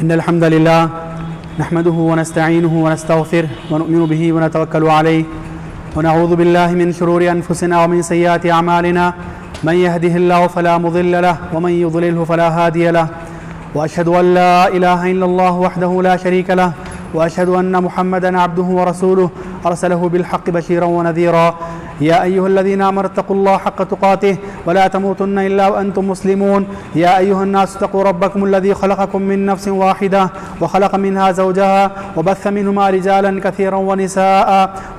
إن الحمد لله نحمده ونستعينه ونستغفره ونؤمن به ونتوكل عليه ونعوذ بالله من شرور أنفسنا ومن سيئات أعمالنا من يهده الله فلا مضل له ومن يضلله فلا هادي له وأشهد أن لا إله إلا الله وحده لا شريك له وأشهد أن محمدا عبده ورسوله أرسله بالحق بشيرا ونذيرا يا أيها الذين آمنوا اتقوا الله حق تقاته ولا تموتن إلا وأنتم مسلمون يا أيها الناس اتقوا ربكم الذي خلقكم من نفس واحدة وخلق منها زوجها وبث منهما رجالا كثيرا ونساء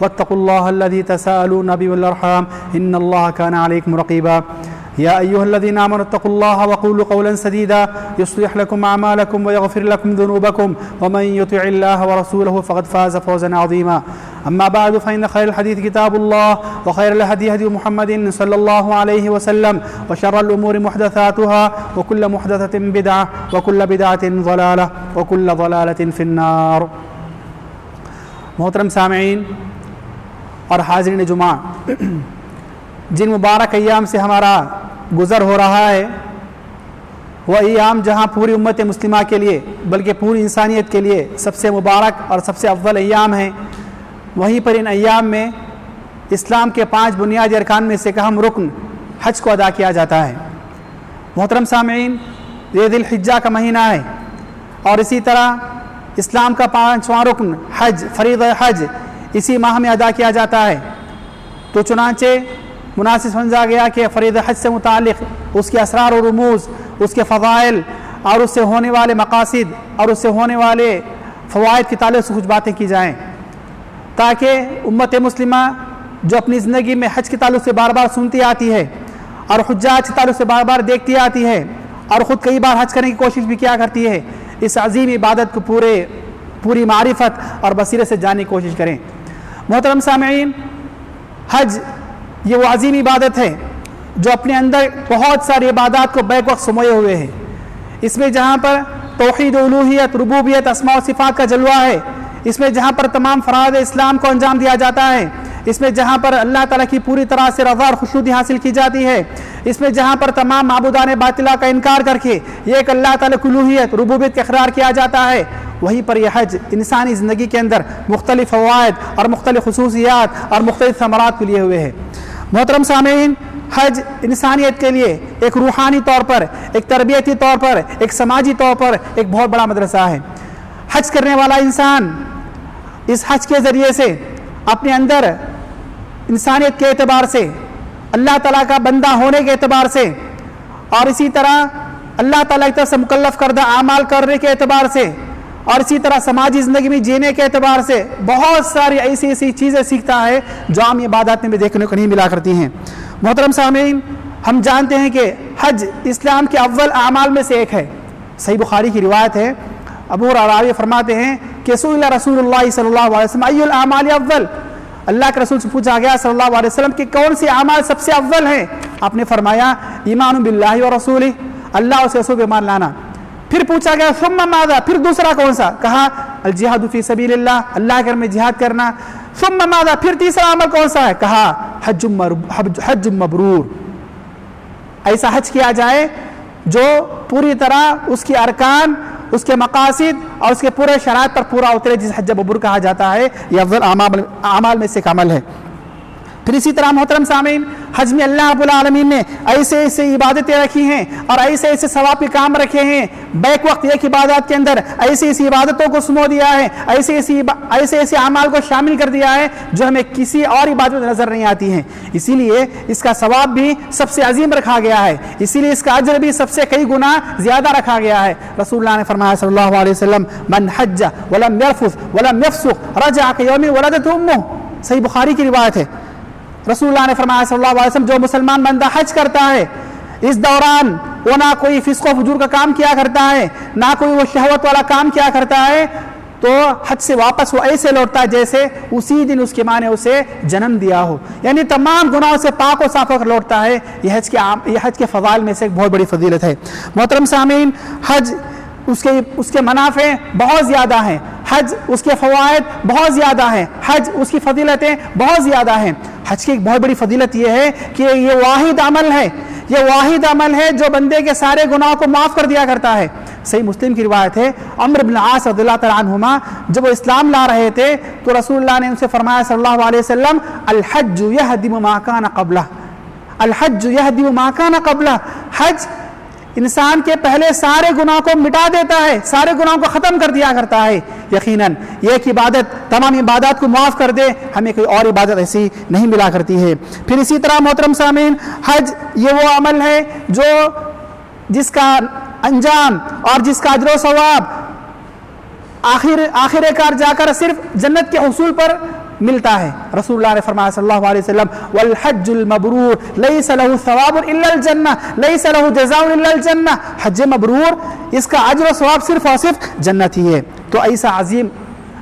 واتقوا الله الذي تساءلون به والأرحام إن الله كان عليكم رقيبا يا أيها الذين آمنوا اتقوا الله وقولوا قولا سديدا يصلح لكم أعمالكم ويغفر لكم ذنوبكم ومن يطع الله ورسوله فقد فاز فوزا عظيما أما بعد فإن خير الحديث كتاب الله وخير الهدي هدي محمد صلى الله عليه وسلم وشر الأمور محدثاتها وكل محدثة بدعة وكل بدعة ضلالة وكل ضلالة في النار. محترم سامعین اور حاضرین جمعہ، جن مبارک ایام سے ہمارا گزر ہو رہا ہے وہ ایام جہاں پوری امت مسلمہ کے لیے بلکہ پوری انسانیت کے لیے سب سے مبارک اور سب سے افضل ایام ہیں، وہیں پر ان ایام میں اسلام کے 5 بنیادی ارکان میں سے اہم رکن حج کو ادا کیا جاتا ہے. محترم سامعین، یہ ذی الحجہ کا مہینہ ہے اور اسی طرح اسلام کا 5واں رکن حج، فریضہ حج اسی ماہ میں ادا کیا جاتا ہے. تو چنانچہ مناسب سمجھا گیا کہ فریضہ حج سے متعلق اس کے اسرار و رموز، اس کے فضائل اور اس سے ہونے والے مقاصد اور اس سے ہونے والے فوائد کے تعلق سے کچھ باتیں کی جائیں، تاکہ امت مسلمہ جو اپنی زندگی میں حج کے تعلق سے بار بار سنتی آتی ہے اور حجاج کے تعلق سے بار بار دیکھتی آتی ہے اور خود کئی بار حج کرنے کی کوشش بھی کیا کرتی ہے، اس عظیم عبادت کو پوری معرفت اور بصیرت سے جاننے کی کوشش کریں. محترم سامعین، حج یہ وہ عظیم عبادت ہے جو اپنے اندر بہت ساری عبادات کو بیک وقت سموئے ہوئے ہے. اس میں جہاں پر توحید الوہیت، ربوبیت، اسماء و صفات کا جلوہ ہے، اس میں جہاں پر تمام فرائض اسلام کو انجام دیا جاتا ہے، اس میں جہاں پر اللہ تعالیٰ کی پوری طرح سے رضا اور خوشنودی حاصل کی جاتی ہے، اس میں جہاں پر تمام معبودان باطلہ کا انکار کر کے ایک اللہ تعالیٰ کی الوہیت، ربوبیت کا اقرار کیا جاتا ہے، وہیں پر یہ حج انسانی زندگی کے اندر مختلف فوائد اور مختلف خصوصیات اور مختلف ثمرات کو لیے ہوئے ہے. محترم سامعین، حج انسانیت کے لیے ایک روحانی طور پر، ایک تربیتی طور پر، ایک سماجی طور پر ایک بہت بڑا مدرسہ ہے. حج کرنے والا انسان اس حج کے ذریعے سے اپنے اندر انسانیت کے اعتبار سے، اللہ تعالیٰ کا بندہ ہونے کے اعتبار سے اور اسی طرح اللہ تعالیٰ کی طرف سے مکلف کردہ اعمال کرنے کے اعتبار سے اور اسی طرح سماجی زندگی میں جینے کے اعتبار سے بہت ساری ایسی چیزیں سیکھتا ہے جو عام عبادات میں بھی دیکھنے کو نہیں ملا کرتی ہیں. محترم سامعین، ہم جانتے ہیں کہ حج اسلام کے اول اعمال میں سے ایک ہے. صحیح بخاری کی روایت ہے، ابو راوی فرماتے ہیں کہ سئل رسول اللہ صلی اللہ علیہ وسلم ای الاعمال افضل، اللہ کے رسول سے پوچھا گیا صلی اللہ علیہ وسلم کہ کون سے اعمال سب سے افضل ہیں؟ آپ نے فرمایا ایمان باللہ و رسولہ، اللہ اور اس کے رسول پہ ایمان لانا. پھر پوچھا گیا ثم ماذا، پھر دوسرا کون سا؟ کہا الجہاد فی سبیل اللہ، اللہ کے راہ میں جہاد کرنا. ثم ماذا، پھر تیسرا عمل کون سا ہے؟ کہا حج مبرور، ایسا حج کیا جائے جو پوری طرح اس کے ارکان، اس کے مقاصد اور اس کے پورے شرائط پر پورا اترے، جس حج مبرور کہا جاتا ہے. یہ افضل اعمال میں سے ایک عمل ہے. پھر اسی طرح محترم سامعین، حج میں اللہ رب العالمین نے ایسے عبادتیں رکھی ہیں اور ایسے ثواب کے کام رکھے ہیں، بیک وقت ایک عبادت کے اندر ایسی عبادتوں کو سمو دیا ہے، ایسے اعمال کو شامل کر دیا ہے جو ہمیں کسی اور عبادت میں نظر نہیں آتی ہیں. اسی لیے اس کا ثواب بھی سب سے عظیم رکھا گیا ہے، اسی لیے اس کا اجر بھی سب سے کئی گنا زیادہ رکھا گیا ہے. رسول اللہ نے فرمایا صلی اللہ علیہ وسلم من حج ولم يرفث ولم يفسق رجع كيوم ولدته امه، صحیح بخاری کی روایت ہے. رسول اللہ نے فرمایا صلی اللہ علیہ وسلم جو مسلمان بندہ حج کرتا ہے اس دوران وہ نہ کوئی فسق و فجور کا کام کیا کرتا ہے، نہ کوئی وہ شہوت والا کام کیا کرتا ہے، تو حج سے واپس وہ ایسے لوٹتا ہے جیسے اسی دن اس کی ماں نے اسے جنم دیا ہو، یعنی تمام گناہوں سے پاک و صاف ہو کر لوٹتا ہے. یہ حج کے فضائل میں سے ایک بہت بڑی فضیلت ہے. محترم سامعین، حج اس کے منافع بہت زیادہ ہیں، حج اس کے فوائد بہت زیادہ ہیں، حج اس کی فضیلتیں بہت زیادہ ہیں. حج کی ایک بہت بڑی فضیلت یہ ہے کہ یہ واحد عمل ہے جو بندے کے سارے گناہوں کو معاف کر دیا کرتا ہے، صحیح مسلم کی روایت ہے، عمرو بن العاص رضی اللہ تعالیٰ عنہما جب وہ اسلام لا رہے تھے تو رسول اللہ نے ان سے فرمایا صلی اللہ علیہ وسلم، الحج یہدم ما کان قبلہ، الحج یہدم ما کان قبلہ، حج انسان کے پہلے سارے گناہ کو مٹا دیتا ہے، سارے گناہوں کو ختم کر دیا کرتا ہے۔ یقیناً یہ ایک عبادت تمام عبادات کو معاف کر دے، ہمیں کوئی اور عبادت ایسی نہیں ملا کرتی ہے۔ پھر اسی طرح محترم سامعین، حج یہ وہ عمل ہے جس کا انجام اور جس کا اجر و ثواب آخر کار جا کر صرف جنت کے حصول پر ملتا ہے۔ رسول اللہ نے فرمایا صلی اللہ علیہ وسلم، والحج المبرور لیس له ثواب الا الجنہ لیس له جزاء الا الجنہ، حج مبرور اس کا اجر و ثواب صرف اور صرف جنت ہی ہے۔ تو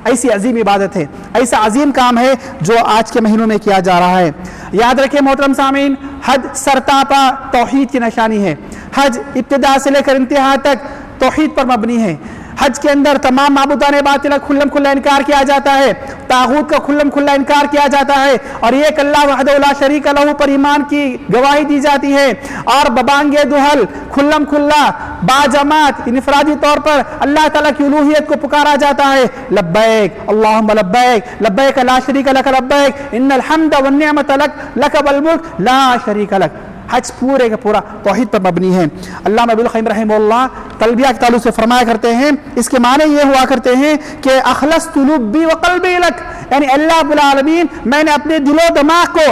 ایسی عظیم عبادت ہے، ایسا عظیم کام ہے جو آج کے مہینوں میں کیا جا رہا ہے۔ یاد رکھیں محترم سامعین، حج سرتاپا توحید کی نشانی ہے۔ حج ابتدا سے لے کر انتہا تک توحید پر مبنی ہے۔ حج کے اندر تمام معبودان باطل کا کھلم کھلا انکار کیا جاتا ہے، طاغوت کا کھلم کھلا انکار کیا جاتا ہے، اور ایک اللہ وحدہ لا شریک لہ پر ایمان کی گواہی دی جاتی ہے، اور ببانگے دہل کھلم کھلا باجماعت انفرادی طور پر اللہ تعالیٰ کی الوہیت کو پکارا جاتا ہے، لبیک اللہم لبیک لبیک لا شریک لک لبیک ان الحمد والنعمت لک والملک لا شریک لک۔ حج پورے کا پورا توحید پر مبنی ہے۔ علامہ ابن القیم رحمہ اللہ تلبیہ کے تعلق سے فرمایا کرتے ہیں، اس کے معنی یہ ہوا کرتے ہیں کہ اخلصت لبی وقلبی لک، یعنی اللہ رب العالمین میں نے اپنے دل و دماغ کو،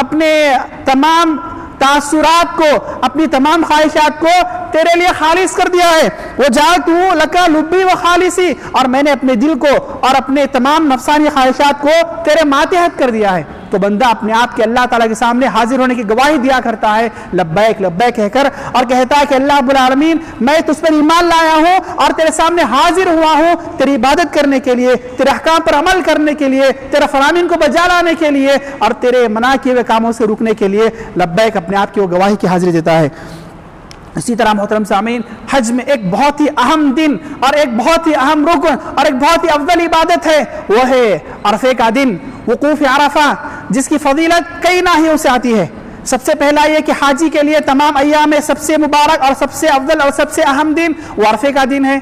اپنے تمام تاثرات کو، اپنی تمام خواہشات کو تیرے لیے خالص کر دیا ہے۔ وجعلت لک لبی وخالصی، اور میں نے اپنے دل کو اور اپنے تمام نفسانی خواہشات کو تیرے ماتحت کر دیا ہے۔ تو بندہ اپنے آپ کے اللہ تعالیٰ کے سامنے حاضر ہونے کی گواہی دیا کرتا ہے لبیک لبیک کہہ کر، اور کہتا ہے کہ اللہ رب العالمین میں تجھ پر ایمان لایا ہوں اور تیرے سامنے حاضر ہوا ہوں تیری عبادت کرنے کے لیے، تیرے احکام پر عمل کرنے کے لیے، تیرے فرامین کو بجا لانے کے لیے، اور تیرے منع کیے ہوئے کاموں سے رکنے کے لیے لبیک اپنے آپ کی وہ گواہی کی حاضری دیتا ہے۔ اسی طرح محترم سامعین، حج میں ایک بہت ہی اہم دن اور ایک بہت ہی اہم رکن اور ایک بہت ہی افضل عبادت ہے، وہ ہے عرفے کا دن، وقوف عرفہ، جس کی فضیلت کئی ناحیوں سے آتی ہے۔ سب سے پہلا یہ کہ حاجی کے لیے تمام ایام میں سب سے مبارک اور سب سے افضل اور سب سے اہم دن وہ عرفے کا دن ہے۔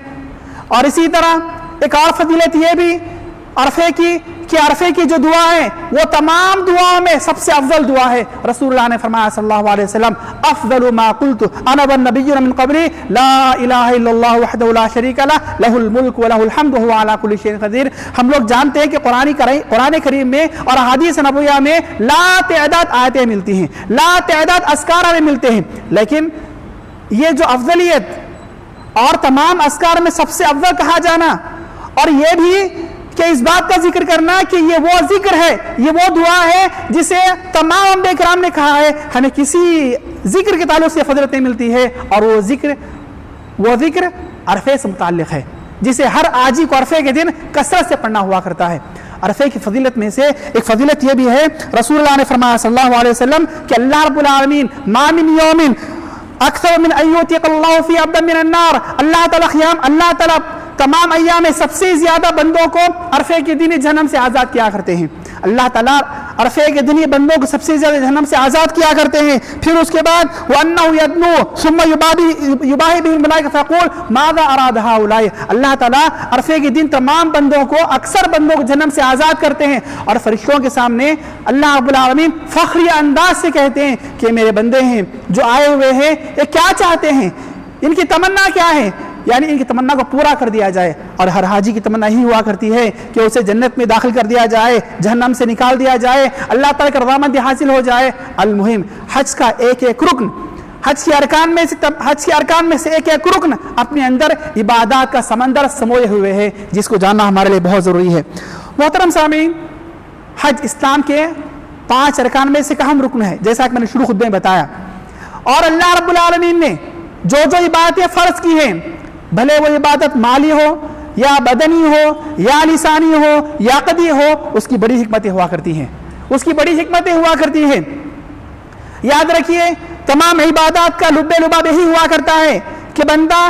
اور اسی طرح ایک اور فضیلت یہ بھی عرفے کی کہ عرفے کی جو دعا ہے وہ تمام دعاؤں میں سب سے افضل دعا ہے۔ رسول اللہ نے فرمایا صلی اللہ علیہ وسلم، افضل ما قلت انا والنبیون من قبلی لا الہ الا اللہ وحدہ لا شریک لہ لہ الملک ولہ الحمد وہو علی کل شیء قدیر۔ ہم لوگ جانتے ہیں کہ قرآن کریم میں اور احادیث نبویہ میں لا تعداد آیتیں ملتی ہیں، لا تعداد اذکار میں ملتے ہیں، لیکن یہ جو افضلیت اور تمام اذکار میں سب سے افضل کہا جانا، اور یہ بھی کہ اس بات کا ذکر کرنا کہ یہ وہ ذکر ہے، یہ وہ دعا ہے جسے تمام انبیاء کرام نے کہا ہے، ہمیں کسی ذکر کے تعلق سے فضیلت ملتی ہے، اور وہ ذکر عرفے سے متعلق ہے، جسے ہر آجی کو عرفے کے دن کثرت سے پڑھنا ہوا کرتا ہے۔ عرفے کی فضیلت میں سے ایک فضیلت یہ بھی ہے، رسول اللہ نے فرمایا صلی اللہ علیہ وسلم کہ اللہ رب العالمین ما من یوم اکثر من ان یعتق اللہ فی عبدا من النار، اللہ تعالیٰ تمام ایام میں سب سے زیادہ بندوں کو عرفے کے دن جہنم سے آزاد کیا کرتے ہیں۔ اللہ تعالیٰ عرفے کے دن بندوں کو سب سے زیادہ جہنم سے آزاد کیا کرتے ہیں۔ پھر اس کے بعد وَأَنَّهُ يَدْنُو ثُمَّ يُبَاهِ بِهِ الْمَلَائِكَةُ فَيَقُولُ مَاذَا أَرَادَ هَؤُلَاءِ، اللہ تعالیٰ عرفے کے دن تمام بندوں کو، اکثر بندوں کو جہنم سے آزاد کرتے ہیں، اور فرشتوں کے سامنے اللہ رب العالمین فخری انداز سے کہتے ہیں کہ میرے بندے ہیں جو آئے ہوئے ہیں، یہ کیا چاہتے ہیں، ان کی تمنا کیا ہے، یعنی ان کی تمنا کو پورا کر دیا جائے۔ اور ہر حاجی کی تمنا ہی ہوا کرتی ہے کہ اسے جنت میں داخل کر دیا جائے، جہنم سے نکال دیا جائے، اللہ تعالیٰ کی رضامندی حاصل ہو جائے۔ المہم حج کا ایک ایک رکن، حج کے ارکان میں سے ایک ایک رکن اپنے اندر عبادات کا سمندر سموئے ہوئے ہے، جس کو جاننا ہمارے لیے بہت ضروری ہے۔ محترم سامعین، حج اسلام کے 5 ارکان میں سے ایک اہم رکن ہے، جیسا کہ میں نے شروع خطبے میں بتایا، اور اللہ رب العالمین نے جو عبادتیں فرض کی ہیں، بھلے وہ عبادت مالی ہو یا بدنی ہو یا لسانی ہو یا عقدی ہو، اس کی بڑی حکمتیں ہوا کرتی ہیں، یاد رکھیے تمام عبادات کا لب لباب یہی ہوا کرتا ہے کہ بندہ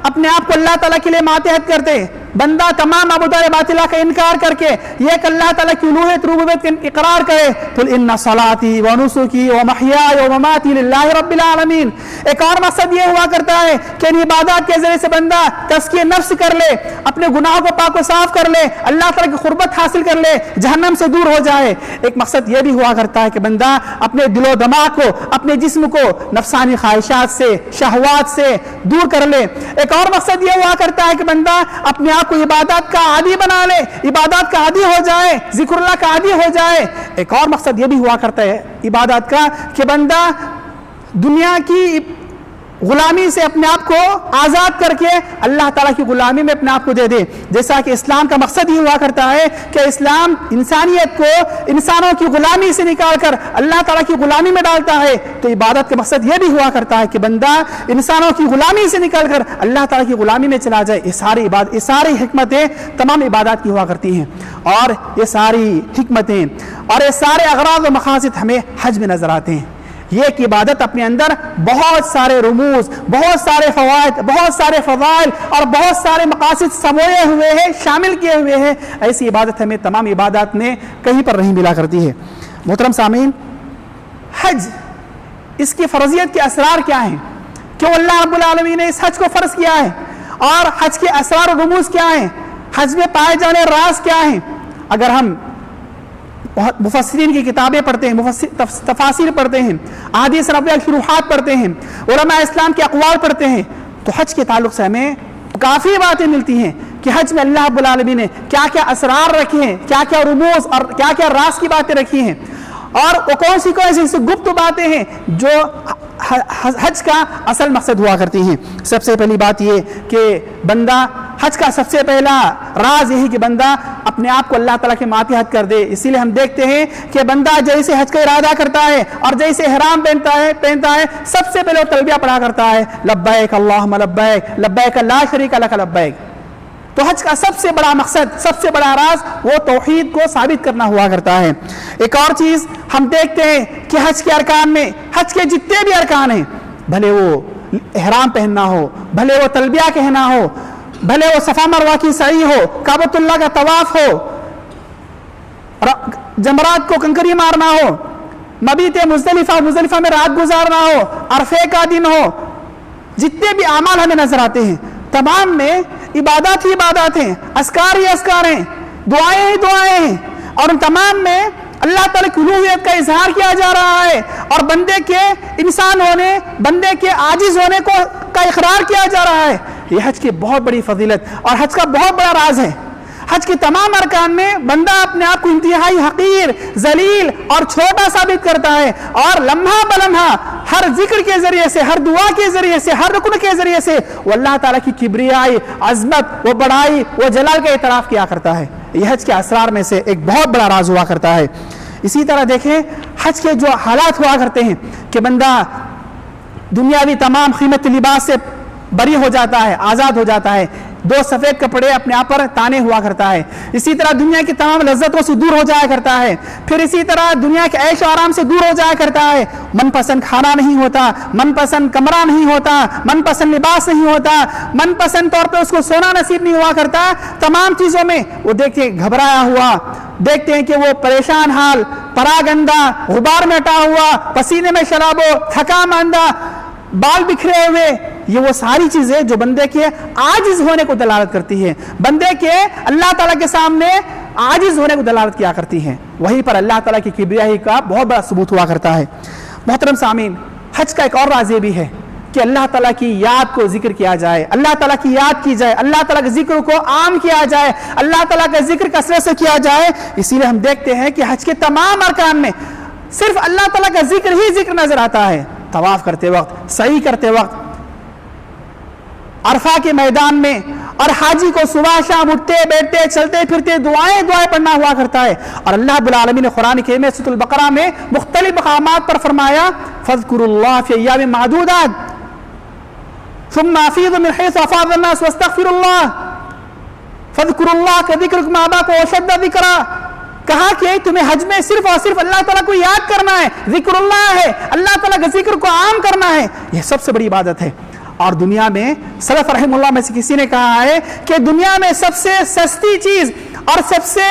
اپنے آپ کو اللہ تعالیٰ کے لیے ماتحت کرتے، بندہ تمام معبودان باطلہ کا انکار کر کے یہ کہ اللہ تعالیٰ کی الوہیت ربوبیت کا اقرار کرے، قل ان صلاتی و نسکی و محیای و مماتی للہ رب العالمین۔ ایک اور مقصد یہ ہوا کرتا ہے کہ ان عبادات کے ذریعے سے بندہ تزکیہ نفس کر لے، اپنے گناہوں کو پاک و صاف کر لے، اللہ تعالیٰ کی قربت حاصل کر لے، جہنم سے دور ہو جائے۔ ایک مقصد یہ بھی ہوا کرتا ہے کہ بندہ اپنے دل و دماغ کو، اپنے جسم کو نفسانی خواہشات سے، شہوات سے دور کر لے۔ ایک اور مقصد یہ ہوا کرتا ہے کہ بندہ اپنے آپ کو عبادات کا عادی بنا لے، عبادات کا عادی ہو جائے، ذکر اللہ کا عادی ہو جائے۔ ایک اور مقصد یہ بھی ہوا کرتا ہے عبادات کا کہ بندہ دنیا کی غلامی سے اپنے آپ کو آزاد کر کے اللہ تعالیٰ کی غلامی میں اپنے آپ کو دے دے۔ جیسا کہ اسلام کا مقصد ہی ہوا کرتا ہے کہ اسلام انسانیت کو انسانوں کی غلامی سے نکال کر اللہ تعالیٰ کی غلامی میں ڈالتا ہے، تو عبادت کا مقصد یہ بھی ہوا کرتا ہے کہ بندہ انسانوں کی غلامی سے نکال کر اللہ تعالیٰ کی غلامی میں چلا جائے۔ یہ ساری حکمتیں تمام عبادات کی ہوا کرتی ہیں، اور یہ ساری حکمتیں اور یہ سارے اغراض و مقاصد ہمیں حج میں نظر آتے ہیں۔ یہ ایک عبادت اپنے اندر بہت سارے رموز، بہت سارے فوائد، بہت سارے فضائل اور بہت سارے مقاصد سموئے ہوئے ہیں، شامل کیے ہوئے ہیں۔ ایسی عبادت ہمیں تمام عبادات میں کہیں پر نہیں ملا کرتی ہے۔ محترم سامعین، حج، اس کی فرضیت کے اسرار کیا ہیں؟ کیوں اللہ رب العالمین نے اس حج کو فرض کیا ہے؟ اور حج کے اسرار و رموز کیا ہیں؟ حج میں پائے جانے راز کیا ہیں؟ اگر ہم مفسرین کی کتابیں پڑھتے ہیں، تفاسیر پڑھتے ہیں، احادیث نبویہ کی شروحات پڑھتے ہیں، علماء اسلام کے اقوال پڑھتے ہیں، تو حج کے تعلق سے ہمیں کافی باتیں ملتی ہیں کہ حج میں اللہ رب العالمین نے کیا کیا اسرار رکھے ہیں، کیا کیا رموز اور کیا کیا راز کی باتیں رکھی ہیں، اور وہ کون سی گپت باتیں ہیں جو حج کا اصل مقصد ہوا کرتی ہیں۔ سب سے پہلی بات یہ کہ بندہ حج کا سب سے پہلا راز یہی کہ بندہ اپنے آپ کو اللہ تعالیٰ کے ماتحت کر دے۔ اسی لیے ہم دیکھتے ہیں کہ بندہ جیسے حج کا ارادہ کرتا ہے اور جیسے احرام پہنتا ہے سب سے پہلے وہ تلبیہ پڑھا کرتا ہے، لبیک اللہم لبیک لبیک لا شریک لک لبیک۔ تو حج کا سب سے بڑا مقصد، سب سے بڑا راز وہ توحید کو ثابت کرنا ہوا کرتا ہے۔ ایک اور چیز ہم دیکھتے ہیں کہ حج کے ارکان میں، حج کے جتنے بھی ارکان ہیں، بھلے وہ احرام پہننا ہو، بھلے وہ تلبیہ کہنا ہو، بھلے وہ صفا مروہ کی سعی ہو، کعبۃ اللہ کا طواف ہو، جمرات کو کنکری مارنا ہو، مبیت مزدلفہ میں رات گزارنا ہو، عرفے کا دن ہو، جتنے بھی اعمال ہمیں نظر آتے ہیں تمام میں عبادات ہی عبادات ہیں، اذکار ہی اذکار ہیں، دعائیں ہی دعائیں ہیں، اور ان تمام میں اللہ تعالیٰ کی الوہیت کا اظہار کیا جا رہا ہے اور بندے کے انسان ہونے، بندے کے عاجز ہونے کا اقرار کیا جا رہا ہے۔ یہ حج کی بہت بڑی فضیلت اور حج کا بہت بڑا راز ہے۔ حج کے تمام ارکان میں بندہ اپنے آپ کو انتہائی حقیر، ذلیل اور چھوٹا ثابت کرتا ہے، اور لمحہ بلمحہ ہر ذکر کے ذریعے سے، ہر دعا کے ذریعے سے، ہر رکن کے ذریعے سے وہ اللہ تعالیٰ کی کبریائی، عظمت، وہ بڑائی، وہ جلال کا اعتراف کیا کرتا ہے۔ یہ حج کے اسرار میں سے ایک بہت بڑا راز ہوا کرتا ہے۔ اسی طرح دیکھیں حج کے جو حالات ہوا کرتے ہیں کہ بندہ دنیاوی تمام قیمت لباس سے بری ہو جاتا ہے، آزاد ہو جاتا ہے، دو سفید کپڑے اپنے آپ پر تانے ہوا کرتا ہے، اسی طرح دنیا کی تمام لذتوں سے دور ہو جایا کرتا ہے، پھر اسی طرح دنیا کے عیش و آرام سے دور ہو جایا کرتا ہے، من پسند کھانا نہیں ہوتا، من پسند کمرہ نہیں ہوتا، من پسند لباس نہیں ہوتا، من پسند طور پہ اس کو سونا نصیب نہیں ہوا کرتا، تمام چیزوں میں وہ دیکھتے ہیں گھبرایا ہوا، دیکھتے ہیں کہ وہ پریشان حال، پراگندہ، غبار میں اٹا ہوا، پسینے میں شرابو، تھکا ماندہ، بال بکھرے ہوئے، یہ وہ ساری چیزیں جو بندے کے عاجز ہونے کو دلالت کرتی ہے، بندے کے اللہ تعالیٰ کے سامنے عاجز ہونے کو دلالت کیا کرتی ہیں، وہیں پر اللہ تعالیٰ کی کبریائی کا بہت بڑا ثبوت ہوا کرتا ہے۔ محترم سامعین، حج کا ایک اور راز یہ بھی ہے کہ اللہ تعالیٰ کی یاد کو ذکر کیا جائے، اللہ تعالیٰ کی یاد کی جائے، اللہ تعالیٰ کے ذکر کو عام کیا جائے، اللہ تعالیٰ کا ذکر کثرت سے کیا جائے۔ اسی لیے ہم دیکھتے ہیں کہ حج کے تمام ارکان میں صرف اللہ تعالیٰ کا ذکر ہی ذکر نظر آتا ہے، طواف کرتے وقت، سعی کرتے وقت، عرفہ کے میدان میں، اور حاجی کو صبح شام اٹھتے بیٹھتے چلتے پھرتے دعائیں پڑھنا ہوا کرتا ہے۔ اور اللہ رب العالمین نے قرآن کریم میں سورۃ البقرہ میں مختلف مقامات پر فرمایا فاذکروا اللہ فی ایام معدودات ثم افیضوا من حیث افاض الناس واستغفروا اللہ فاذکروا اللہ کذکرکم آباءکم واشد ذکرا۔ کہا کہ تمہیں حج میں صرف اور صرف اللہ تعالیٰ کو یاد کرنا ہے، ذکر اللہ ہے، اللہ تعالیٰ کے ذکر کو عام کرنا ہے، یہ سب سے بڑی عبادت ہے۔ اور دنیا میں سلف رحم اللہ میں سے کسی نے کہا ہے کہ دنیا میں سب سے سستی چیز اور سب سے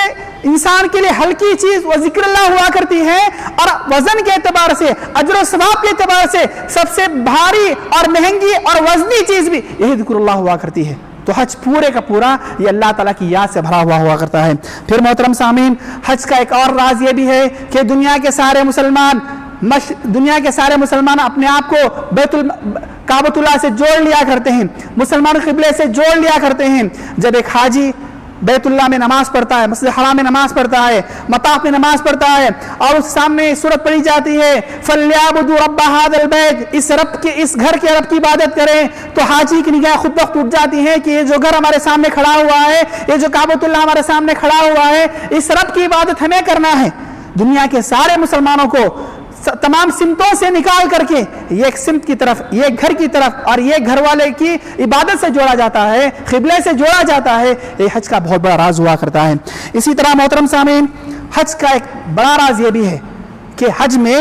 انسان کے لیے ہلکی چیز وہ ذکر اللہ ہوا کرتی ہے، اور وزن کے اعتبار سے، اجر و ثواب کے اعتبار سے سب سے بھاری اور مہنگی اور وزنی چیز بھی یہی ذکر اللہ ہوا کرتی ہے۔ تو حج پورے کا پورا یہ اللہ تعالیٰ کی یاد سے بھرا ہوا کرتا ہے۔ پھر محترم سامعین، حج کا ایک اور راز یہ بھی ہے کہ دنیا کے سارے مسلمان اپنے آپ کو کعبۃ اللہ سے جوڑ لیا کرتے ہیں، مسلمان قبلے سے جوڑ لیا کرتے ہیں۔ جب ایک حاجی بیت اللہ میں نماز پڑھتا ہے، مسجد حرام میں نماز پڑھتا ہے، مطاف میں نماز پڑھتا ہے، اور اس سامنے سورت پڑھی جاتی ہے فَلْيَعْبُدُوا رَبَّ هَذَا الْبَيْتِ، اس گھر کے رب کی عبادت کریں، تو حاجی کی نگاہ خود بخود اٹھ جاتی ہے کہ یہ جو گھر ہمارے سامنے کھڑا ہوا ہے، یہ جو کعبۃ اللہ ہمارے سامنے کھڑا ہوا ہے، اس رب کی عبادت ہمیں کرنا ہے۔ دنیا کے سارے مسلمانوں کو تمام سمتوں سے نکال کر کے ایک سمت کی طرف، ایک گھر کی طرف اور ایک گھر والے کی عبادت سے جوڑا جاتا ہے، قبلے سے جوڑا جاتا ہے۔ یہ حج کا بہت بڑا راز ہوا کرتا ہے۔ اسی طرح محترم سامعین، حج کا ایک بڑا راز یہ بھی ہے کہ حج میں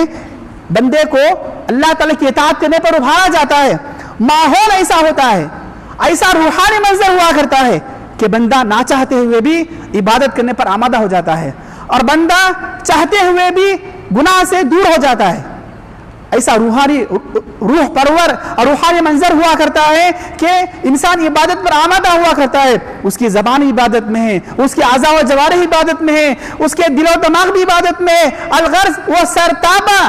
بندے کو اللہ تعالیٰ کی اطاعت کرنے پر ابھارا جاتا ہے۔ ماحول ایسا ہوتا ہے، ایسا روحانی منظر ہوا کرتا ہے کہ بندہ نہ چاہتے ہوئے بھی عبادت کرنے پر آمادہ ہو جاتا ہے، اور بندہ چاہتے ہوئے بھی گناہ سے دور ہو جاتا ہے۔ ایسا روح پرور اور روحانی منظر ہوا کرتا ہے کہ انسان عبادت پر آمادہ ہوا کرتا ہے، اس کی زبان عبادت میں ہے، اس کی اعضاء و جوارح عبادت میں ہے، اس کے دل و دماغ بھی عبادت میں ہے۔ الغرض وہ سرتابہ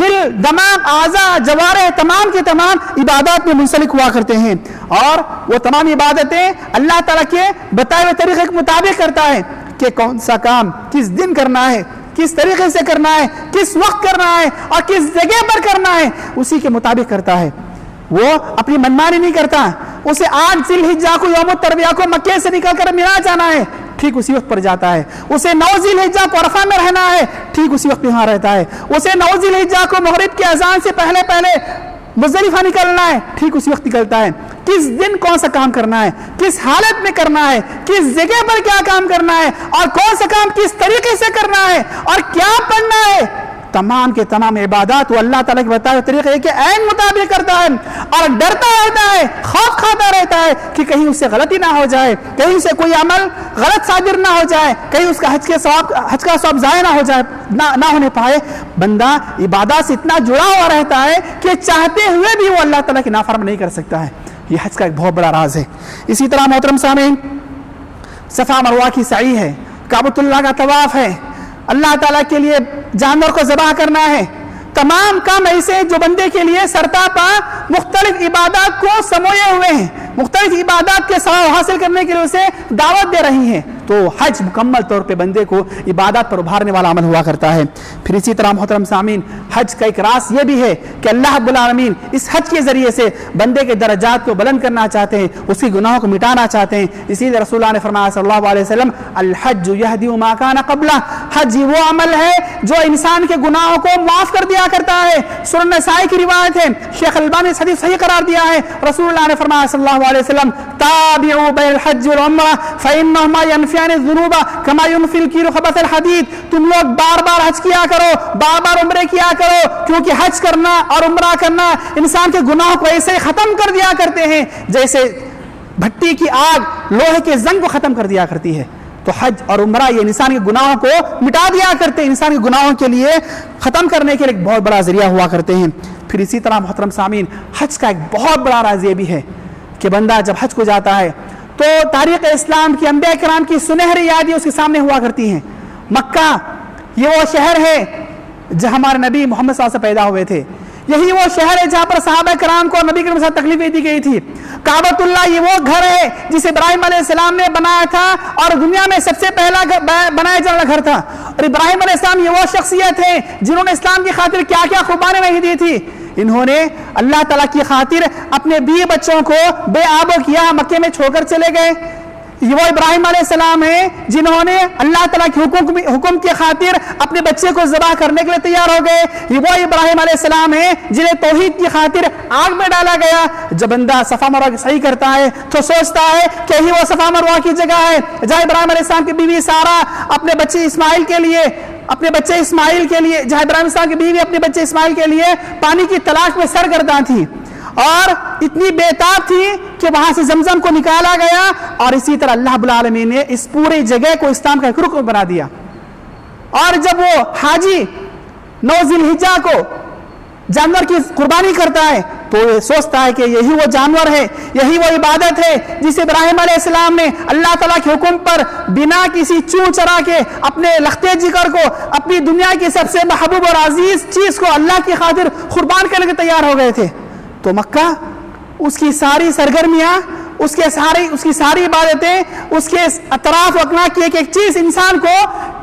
دل، دماغ، اعضاء، جوارح تمام کے تمام عبادات میں منسلک ہوا کرتے ہیں، اور وہ تمام عبادتیں اللہ تعالیٰ کے بتائے ہوئے طریقے کے مطابق کرتا ہے کہ کون سا کام کس دن کرنا ہے، کس طریقے سے کرنا ہے، کس وقت کرنا ہے اور کس جگہ پر کرنا ہے، اسی کے مطابق کرتا ہے۔ وہ اپنی منمانی نہیں کرتا۔ اسے 8 ذی الحجہ کو یوم الترویہ کو مکے سے نکل کر مینا جانا ہے، ٹھیک اسی وقت پر جاتا ہے۔ اسے 9 ذی الحجہ کو عرفہ میں رہنا ہے، ٹھیک اسی وقت یہاں رہتا ہے۔ اسے 9 ذی الحجہ کو مغرب کی اذان سے پہلے مزدلفہ نکلنا ہے، ٹھیک اسی وقت نکلتا ہے۔ کس دن کون سا کام کرنا ہے، کس حالت میں کرنا ہے، کس جگہ پر کیا کام کرنا ہے، اور کون سا کام کس طریقے سے کرنا ہے، اور کیا پڑھنا ہے، تمام کے تمام عبادات وہ اللہ تعالیٰ کے بتائے طریقے کے عین مطابق کرتا ہے، اور ڈرتا رہتا ہے، خوف کھاتا رہتا ہے کہ کہیں اس سے غلطی نہ ہو جائے، کہیں سے کوئی عمل غلط صادر نہ ہو جائے، کہیں اس کا حج کا ثواب ضائع نہ ہو جائے، نہ ہونے پائے۔ بندہ عبادات سے اتنا جڑا ہوا رہتا ہے کہ چاہتے ہوئے بھی وہ اللہ تعالیٰ کی نافرمانی نہیں کر سکتا ہے۔ یہ حج کا ایک بہت بڑا راز ہے۔ اسی طرح محترم سامعین، صفا مروہ کی سعی ہے، کعبۃ اللہ کا طواف ہے، اللہ تعالیٰ کے لیے جانور کو ذبح کرنا ہے، تمام کام ایسے جو بندے کے لیے سرتاپا مختلف عبادات کو سموئے ہوئے ہیں، مختلف عبادات کے ثواب حاصل کرنے کے لیے اسے دعوت دے رہی ہیں۔ تو حج مکمل طور پہ بندے کو عبادات پر ابھارنے والا عمل ہوا کرتا ہے۔ پھر اسی طرح محترم سامعین، حج کا ایک راز یہ بھی ہے کہ اللہ رب العالمین اس حج کے ذریعے سے بندے کے درجات کو بلند کرنا چاہتے ہیں، اس کی گناہوں کو مٹانا چاہتے ہیں۔ اسی لیے رسول اللہ نے فرمایا صلی اللہ علیہ وسلم، الحج یہدی ما کان قبلہ، حج وہ عمل ہے جو انسان کے گناہوں کو معاف کر دیا کرتا ہے۔ سنن نسائی کی روایت ہے، شیخ البانی نے اس حدیث صحیح قرار دیا ہے، رسول اللہ نے فرمایا صلی اللہ علیہ وسلم، تابعوا بین الحج والعمرہ فانہما ينفیان الذنوب کما ينفی الکیر خبث الحدید، تم لوگ بار بار حج کیا کرو، بار بار عمرے کیا کرو، کیونکہ حج کرنا اور عمرہ کرنا انسان کے گناہوں کو ایسے ختم کر دیا کرتے ہیں جیسے بھٹی کی آگ لوہے کے زنگ کو ختم کر دیا کرتی ہے۔ تو حج اور عمرہ یہ انسان کے گناہوں کو مٹا دیا کرتے ہیں، انسان کے گناہوں کے لیے ختم کرنے کے لیے ایک بہت بڑا ذریعہ ہوا کرتے ہیں۔ پھر اسی طرح محترم سامعین، حج کا ایک بہت بڑا راز یہ بھی ہے کہ بندہ جب حج کو جاتا ہے تو تاریخ اسلام کی انبیاء کرام کی سنہری یادیں اس کے سامنے ہوا کرتی ہیں۔ مکہ یہ وہ شہر ہے جہاں ہمارے نبی محمد صلی اللہ علیہ وسلم پیدا ہوئے تھے، یہی وہ شہر ہے جہاں پر صحابہ کرام کو نبی کے ساتھ تکلیفیں دی گئی تھی۔ کعبۃ اللہ یہ وہ گھر ہے جسے ابراہیم علیہ السلام نے بنایا تھا اور دنیا میں سب سے پہلا بنایا جانے والا گھر تھا، اور ابراہیم علیہ السلام یہ وہ شخصیت ہے جنہوں نے اسلام کی خاطر کیا کیا قربانی نہیں دی تھی۔ انہوں نے اللہ تعالیٰ کی خاطر اپنے بیوی بچوں کو بے آب و کیا مکے میں چھوڑ کر چلے گئے۔ یہ وہ ابراہیم علیہ السلام ہیں جنہوں نے اللہ تعالیٰ کے حکم کی خاطر اپنے بچے کو ذبح کرنے کے لیے تیار ہو گئے۔ یہ وہ ابراہیم علیہ السلام ہیں جنہیں توحید کی خاطر آگ میں ڈالا گیا۔ جب بندہ صفا مروہ کی صحیح کرتا ہے تو سوچتا ہے کہ یہی وہ صفا مروہ کی جگہ ہے جہاں ابراہیم علیہ السلام کی بیوی سارہ اپنے بچے اسماعیل کے لیے جہاں ابراہیم السلام کی بیوی اپنے بچے اسماعیل کے لیے پانی کی تلاش میں سرگرداں تھی، اور اتنی بےتاب تھی کہ وہاں سے زمزم کو نکالا گیا، اور اسی طرح اللہ رب العالمین نے اس پورے جگہ کو اسلام کا ایک رکن بنا دیا۔ اور جب وہ حاجی 9 ذی الحجہ کو جانور کی قربانی کرتا ہے تو یہ سوچتا ہے کہ یہی وہ جانور ہے، یہی وہ عبادت ہے جسے ابراہیم علیہ السلام نے اللہ تعالیٰ کے حکم پر بنا کسی چون چرا کے اپنے لختے جگر کو، اپنی دنیا کی سب سے محبوب اور عزیز چیز کو اللہ کی خاطر قربان کرنے کے تیار ہو گئے تھے۔ تو مکہ، اس کی ساری سرگرمیاں، اس کی ساری عبادتیں، اس کے اطراف و اکناف کی ایک ایک چیز انسان کو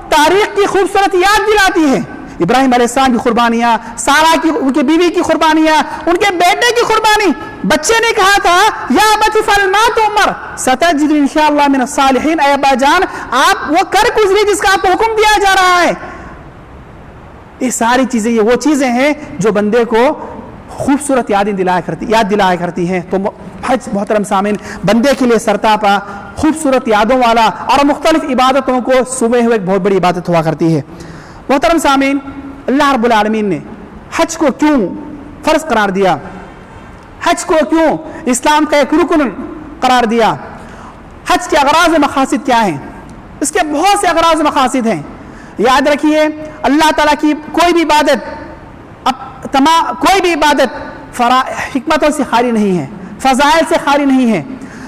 تاریخ کی خوبصورت یاد دلاتی ہے۔ ابراہیم علیہ السلام کی قربانیاں، سارہ کی، ان کی بیوی کی قربانیاں، ان کے بیٹے کی قربانی۔ بچے نے کہا تھا یا ابت افعل ما تؤمر ستجدنی انشاءاللہ من الصالحین، اے ابا جان آپ وہ کر گزری جس کا آپ کو حکم دیا جا رہا ہے۔ یہ ساری چیزیں، یہ وہ چیزیں ہیں جو بندے کو خوبصورت یاد دلایا کرتی ہیں۔ تو حج محترم سامعین بندے کے لیے سرتاپا خوبصورت یادوں والا اور مختلف عبادتوں کو صبح ہوئے ایک بہت بڑی عبادت ہوا کرتی ہے۔ محترم سامعین، اللہ رب العالمین نے حج کو کیوں فرض قرار دیا؟ حج کو کیوں اسلام کا ایک رکن قرار دیا؟ حج کے اغراض و مقاصد کیا ہیں؟ اس کے بہت سے اغراض و مقاصد ہیں۔ یاد رکھیے، اللہ تعالیٰ کی کوئی بھی عبادت حکمتوں سے خالی نہیں ہے، فضائل سے خالی نہیں ہے۔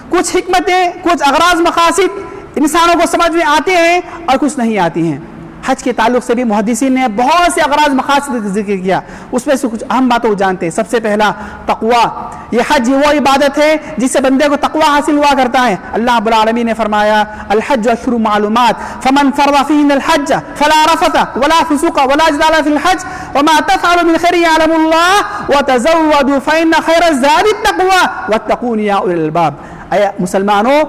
کچھ حکمتیں، کچھ اغراض مقاصد انسانوں کو سمجھ میں آتے ہیں اور کچھ نہیں آتی ہیں۔ حج کے تعلق سے بھی محدثین نے بہت سے اغراض مقاصد کا ذکر کیا، اس میں سے کچھ اہم باتوں کو جانتے ہیں۔ سب سے پہلا تقوی۔ یہ حج وہ عبادت ہے جس سے بندے کو تقوی حاصل ہوا کرتا ہے۔ اللہ رب العالمین نے فرمایا الحج اشہر معلومات فمن فرض فیہن الحج فلا رفث ولا فسوق ولا جدال فی الحج وما تفعلوا من خیر یعلم اللہ وتزودوا فإن خیر الزاد التقوی واتقون یا اولی الالباب۔ اے مسلمانوں،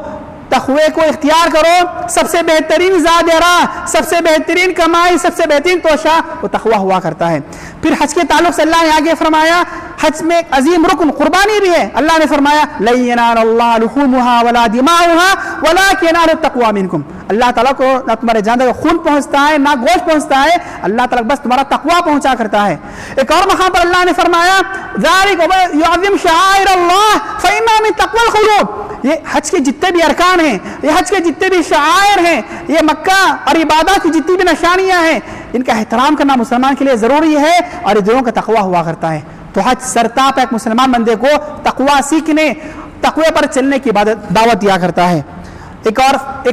تقوی کو اختیار کرو، سب سے بہترین زاد راہ، سب سے بہترین کمائی، سب سے بہترین توشہ وہ تقوی ہوا کرتا ہے۔ پھر حج کے تعلق سے اللہ نے آگے فرمایا حج میں ایک عظیم رکن قربانی بھی ہے۔ اللہ نے فرمایا لن ینال اللہ لحومها ولا دماؤها ولکن ینال التقوی منکم۔ اللہ تعالیٰ کو نہ تمہارے جانور کا خون پہنچتا ہے نہ گوشت پہنچتا ہے، اللہ تعالیٰ بس تمہارا تقوی پہنچا کرتا ہے۔ ایک اور مقام پر اللہ نے فرمایا ذالک ومن یعظم شعائر اللہ فإنها من تقوی القلوب۔ یہ حج کے جتنے بھی ارکان ہیں، یہ حج کے جتنے بھی شعائر ہیں، یہ مکہ اور عبادات کی جتنی بھی نشانیاں ہیں، ان کا احترام کرنا مسلمان کے لیے ضروری ہے اور دلوں کا تقوی ہوا کرتا ہے۔ تو حج سرتاپ ایک مسلمان بندے کو تقوی سیکھنے، تقوی پر چلنے کی دعوت دیا کرتا ہے۔ ایک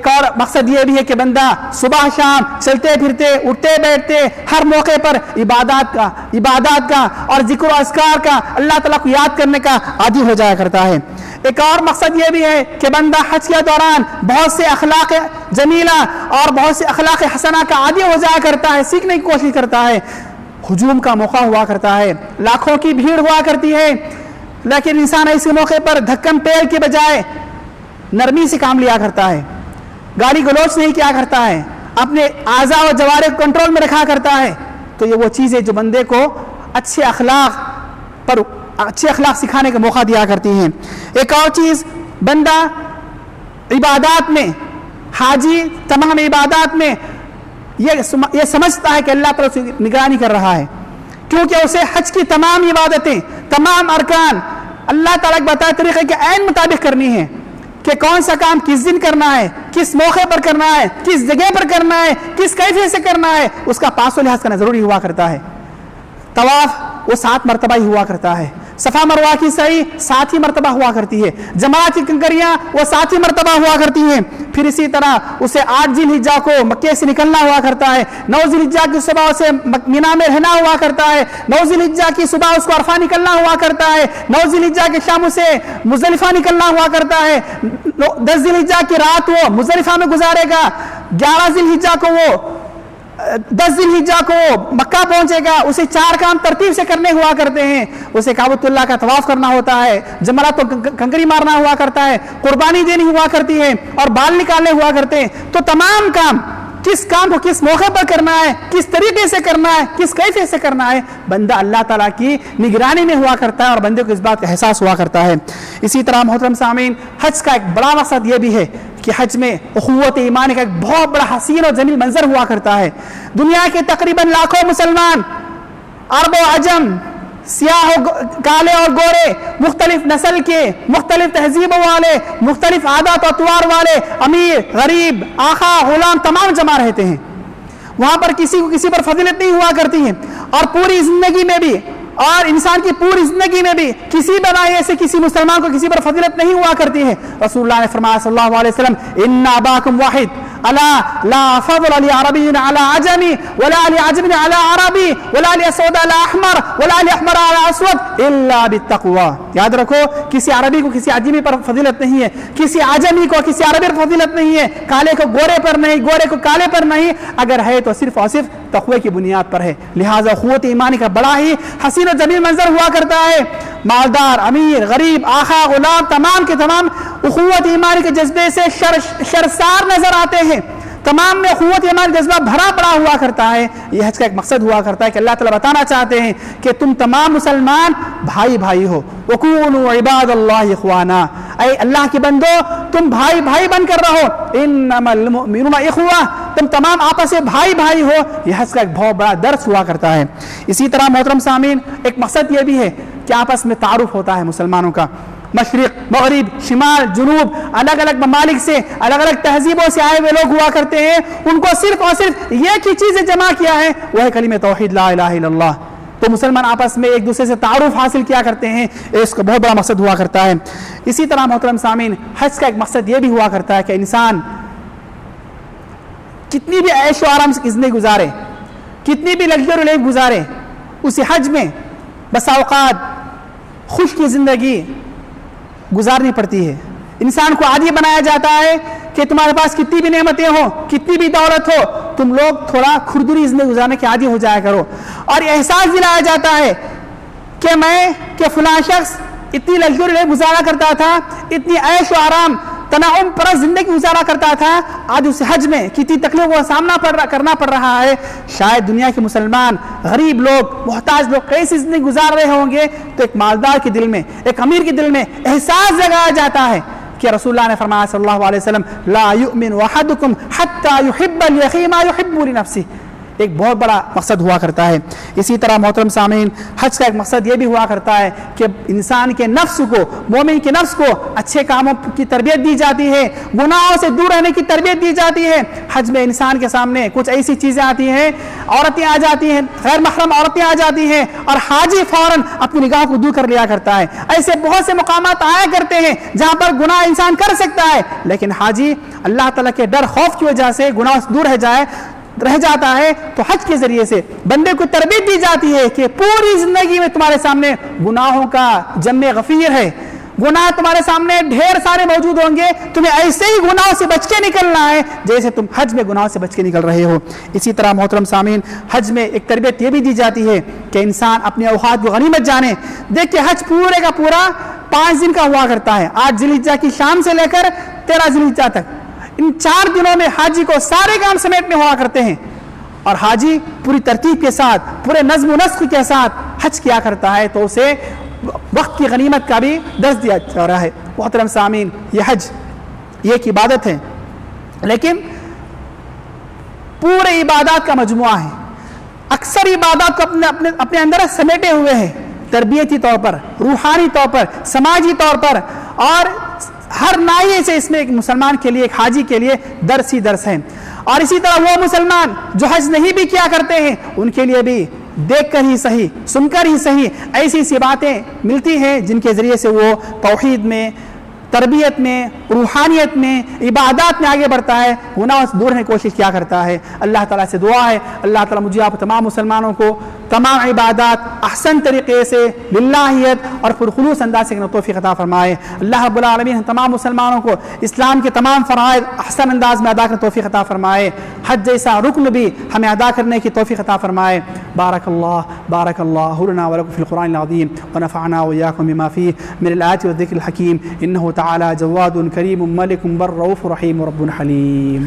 اور مقصد یہ بھی ہے کہ بندہ صبح شام چلتے پھرتے، اٹھتے بیٹھتے، ہر موقع پر عبادات کا اور ذکر و اذکار کا، اللہ تعالیٰ کو یاد کرنے کا عادی ہو جایا کرتا ہے۔ ایک اور مقصد یہ بھی ہے کہ بندہ حج کے دوران بہت سے اخلاق جمیلہ اور بہت سے اخلاق حسنہ کا عادی ہو جایا کرتا ہے، سیکھنے کی کوشش کرتا ہے۔ ہجوم کا موقع ہوا کرتا ہے، لاکھوں کی بھیڑ ہوا کرتی ہے، لیکن انسان ایسے موقع پر دھکم پیر کے بجائے نرمی سے کام لیا کرتا ہے، گالی گلوچ نہیں کیا کرتا ہے، اپنے اعضاء و جوارح کو کنٹرول میں رکھا کرتا ہے۔ تو یہ وہ چیز ہے جو بندے کو اچھے اخلاق سکھانے کا موقع دیا کرتی ہیں۔ ایک اور چیز، بندہ عبادات میں، حاجی تمام عبادات میں یہ سمجھتا ہے کہ اللہ تعالیٰ سے نگرانی کر رہا ہے، کیونکہ اسے حج کی تمام عبادتیں، تمام ارکان اللہ تعالیٰ کے بتائے طریقے کے عین مطابق کرنی ہے کہ کون سا کام کس دن کرنا ہے، کس موقع پر کرنا ہے، کس جگہ پر کرنا ہے، کس کیفیت سے کرنا ہے، اس کا پاس و لحاظ کرنا ضروری ہوا کرتا ہے۔ طواف وہ 7 مرتبہ ہی ہوا کرتا ہے، صفا مروہ کی سعی 7 ہی مرتبہ ہوا کرتی ہے، جمرات کی کنکریاں وہ 7 ہی مرتبہ ہوا کرتی ہیں۔ پھر اسی طرح اسے 8 ذی الحجہ کو مکے سے نکلنا ہوا کرتا ہے، 9 ذی الحجہ کی صبح اسے مینا میں رہنا ہوا کرتا ہے، 9 ذی الحجہ کی صبح اس کو عرفہ نکلنا ہوا کرتا ہے، 9 ذی الحجہ کی شام اسے مزدلفہ نکلنا ہوا کرتا ہے، 10 ذی الحجہ کی رات وہ مزدلفہ میں گزارے گا، 11 ذی الحجہ کو وہ 10 ذی الحجہ کو مکہ پہنچے گا۔ اسے 4 کام ترتیب سے کرنے ہوا کرتے ہیں، اسے کعبۃ اللہ کا طواف کرنا ہوتا ہے، جمرات تو کنکری مارنا ہوا کرتا ہے، قربانی دینی ہوا کرتی ہے اور بال نکالنے ہوا کرتے ہیں۔ تو تمام کام، کس کام کو کس موقع پر کرنا ہے، کس طریقے سے کرنا ہے، کس کیفیت سے کرنا ہے، بندہ اللہ تعالیٰ کی نگرانی میں ہوا کرتا ہے اور بندے کو اس بات کا احساس ہوا کرتا ہے۔ اسی طرح محترم سامعین، حج کا ایک بڑا مقصد یہ بھی ہے کہ حج میں اخوت ایمان کا ایک بہت بڑا حسین اور جمیل منظر ہوا کرتا ہے۔ دنیا کے تقریباً لاکھوں مسلمان، عرب و عجم، سیاہ کالے اور گورے، مختلف نسل کے، مختلف تہذیبوں والے، مختلف عادات و اطوار والے، امیر غریب آقا غلام تمام جمع رہتے ہیں. وہاں پر کسی کو کسی پر فضیلت نہیں ہوا کرتی ہے. اور پوری زندگی میں بھی، اور انسان کی پوری زندگی میں بھی کسی بنائے سے کسی مسلمان کو کسی پر فضیلت نہیں ہوا کرتی ہے. رسول اللہ نے فرمایا صلی اللہ علیہ وسلم ان اباکم واحد الا لا فضل لعربی علی عجمی ولا لعجمی علی عربی ولا لاسود علی احمر ولا لاحمر علی اسود الا بالتقوی. یاد رکھو کسی عربی کو کسی عجمی پر فضیلت نہیں ہے، کسی عجمی کو کسی عربی پر فضیلت نہیں ہے، کالے کو گورے پر نہیں، گورے کو کالے پر نہیں، اگر ہے تو صرف اور صرف تقوی کی بنیاد پر ہے. لہذا قوت ایمانی کا بڑا ہی حسین و جمیل منظر ہوا کرتا ہے. مالدار امیر غریب آقا غلام تمام کے تمام اخوت ایمانی کے جذبے سے شرسار نظر آتے ہیں. تمام میں اخوت ایمانی جذبہ بھرا پڑا ہوا کرتا ہے. یہ حج کا ایک مقصد ہوا کرتا ہے کہ اللہ تعالیٰ بتانا چاہتے ہیں کہ تم تمام مسلمان بھائی بھائی ہو. وَكُونُوا عِبَادَ اللَّهِ إِخْوَانًا، اے اللہ کے بندو تم بھائی بھائی بن کر رہو. انما المؤمنون اخوہ، تم تمام آپس سے بھائی بھائی ہو. یہ حج کا ایک بہت بڑا درس ہوا کرتا ہے. اسی طرح محترم سامعین ایک مقصد یہ بھی ہے کہ آپس میں تعارف ہوتا ہے مسلمانوں کا. مشرق مغرب شمال جنوب الگ الگ ممالک سے الگ الگ تہذیبوں سے آئے ہوئے لوگ ہوا کرتے ہیں. ان کو صرف اور صرف ایک ہی چیزیں جمع کیا ہے، وہ ہے کلمہ توحید لا الہ الا اللہ. تو مسلمان آپس میں ایک دوسرے سے تعارف حاصل کیا کرتے ہیں. اس کا بہت بڑا مقصد ہوا کرتا ہے. اسی طرح محترم سامعین حج کا ایک مقصد یہ بھی ہوا کرتا ہے کہ انسان کتنی بھی عیش و آرام سے زندگی گزارے، کتنی بھی لگژری لائف گزارے، اسی حج میں بسا اوقات خوش کی زندگی گزارنی پڑتی ہے. انسان کو عادی بنایا جاتا ہے کہ تمہارے پاس کتنی بھی نعمتیں ہوں، کتنی بھی دولت ہو، تم لوگ تھوڑا کھردری زندگی گزارنے کے عادی ہو جایا کرو. اور یہ احساس دلایا جاتا ہے کہ فلاں شخص اتنی لگژری لائف گزارا کرتا تھا، اتنی عیش و آرام تنعم پر زندگی گزارا کرتا تھا، آج اسے حج میں کتنی تکلیفوں کا سامنا کرنا پڑ رہا ہے. شاید دنیا کے مسلمان غریب لوگ محتاج لوگ کیسی زندگی گزار رہے ہوں گے. تو ایک مالدار کے دل میں، ایک امیر کے دل میں احساس جگایا جاتا ہے کہ رسول اللہ نے فرمایا صلی اللہ علیہ وسلم لا یؤمن احدکم حتی یحب لاخیہ ما یحب لنفسہ. ایک بہت بڑا مقصد ہوا کرتا ہے. اسی طرح محترم سامعین حج کا ایک مقصد یہ بھی ہوا کرتا ہے کہ انسان کے نفس کو، مومن کے نفس کو اچھے کاموں کی تربیت دی جاتی ہے، گناہوں سے دور رہنے کی تربیت دی جاتی ہے. حج میں انسان کے سامنے کچھ ایسی چیزیں آتی ہیں، عورتیں آ جاتی ہیں، غیر محرم عورتیں آ جاتی ہیں، اور حاجی فوراً اپنی نگاہ کو دور کر لیا کرتا ہے. ایسے بہت سے مقامات آیا کرتے ہیں جہاں پر گناہ انسان کر سکتا ہے، لیکن حاجی اللہ تعالیٰ کے ڈر خوف کی وجہ سے گناہ سے دور رہ جاتا ہے. تو حج کے ذریعے سے بندے کو تربیت دی جاتی ہے کہ پوری زندگی میں تمہارے سامنے گناہوں کا جم غفیر ہے، گناہ تمہارے سامنے ڈھیر سارے موجود ہوں گے، تمہیں ایسے ہی گناہوں سے بچ کے نکلنا ہے جیسے تم حج میں گناہوں سے بچ کے نکل رہے ہو. اسی طرح محترم سامعین حج میں ایک تربیت یہ بھی دی جاتی ہے کہ انسان اپنے اوقات کو غنیمت جانے. دیکھ کہ حج پورے کا پورا 5 دن کا ہوا کرتا ہے، 8 ذی الحجہ کی شام سے لے کر 13 ذی الحجہ تک. ان 4 دنوں میں حاجی کو سارے کام سمیٹنے ہوا کرتے ہیں، اور حاجی پوری ترتیب کے ساتھ پورے نظم و نسق کے ساتھ حج کیا کرتا ہے، تو اسے وقت کی غنیمت کا بھی درس دیا جا رہا ہے. محترم سامعین یہ حج یہ ایک عبادت ہے، لیکن پورے عبادات کا مجموعہ ہے. اکثر عبادات کو اپنے اندر سمیٹے ہوئے ہیں، تربیتی طور پر، روحانی طور پر، سماجی طور پر، اور ہر ناحیے سے اس میں ایک مسلمان کے لیے، ایک حاجی کے لیے درس ہی درس ہے. اور اسی طرح وہ مسلمان جو حج نہیں بھی کیا کرتے ہیں ان کے لیے بھی دیکھ کر ہی صحیح، سن کر ہی صحیح ایسی سی باتیں ملتی ہیں جن کے ذریعے سے وہ توحید میں، تربیت میں، روحانیت میں، عبادات میں آگے بڑھتا ہے، گناہوں سے دور رہنے کی کوشش کیا کرتا ہے. اللہ تعالیٰ سے دعا ہے اللہ تعالیٰ مجھے آپ تمام مسلمانوں کو تمام عبادات احسن طریقے سے للہیت اور پرخلوص انداز سے توفیق عطا فرمائے. اللہ رب العالمین تمام مسلمانوں کو اسلام کے تمام فرائض احسن انداز میں ادا کرنے کی توفیق عطا فرمائے. حج جیسا رکن بھی ہمیں ادا کرنے کی توفیق عطا فرمائے. بارک اللہ لنا ولکم فی القرآن العظیم ونفعنا وإياكم بما فيه من الآيات والذکر الحکیم. انه تعالی جواد کریم ملک بر رؤوف رحیم رب حلیم.